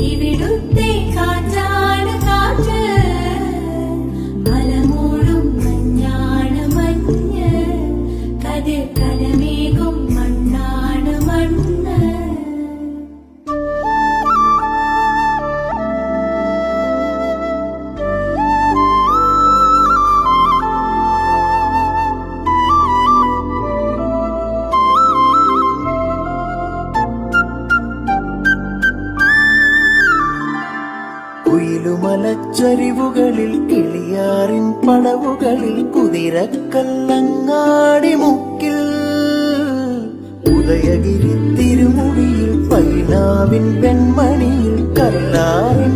ഇവിടുത്തെ കാറ്റാണ് കാറ്റ്, മലമൂടും മഞ്ഞാണ് മഞ്ഞ്, കതിർ കലമേകും മണ്ണാണ് മണ്ണ്. കുയിലുമലച്ചരിവുകളിൽ കിളിയാറിൻ പടവുകളിൽ കുതിരക്കല്ലങ്ങാടി മുക്കിൽ, ഉദയഗിരി തിരുമുടിയിൽ പൈനാവിൻ പെൺമണിയിൽ കല്ലാറിൻ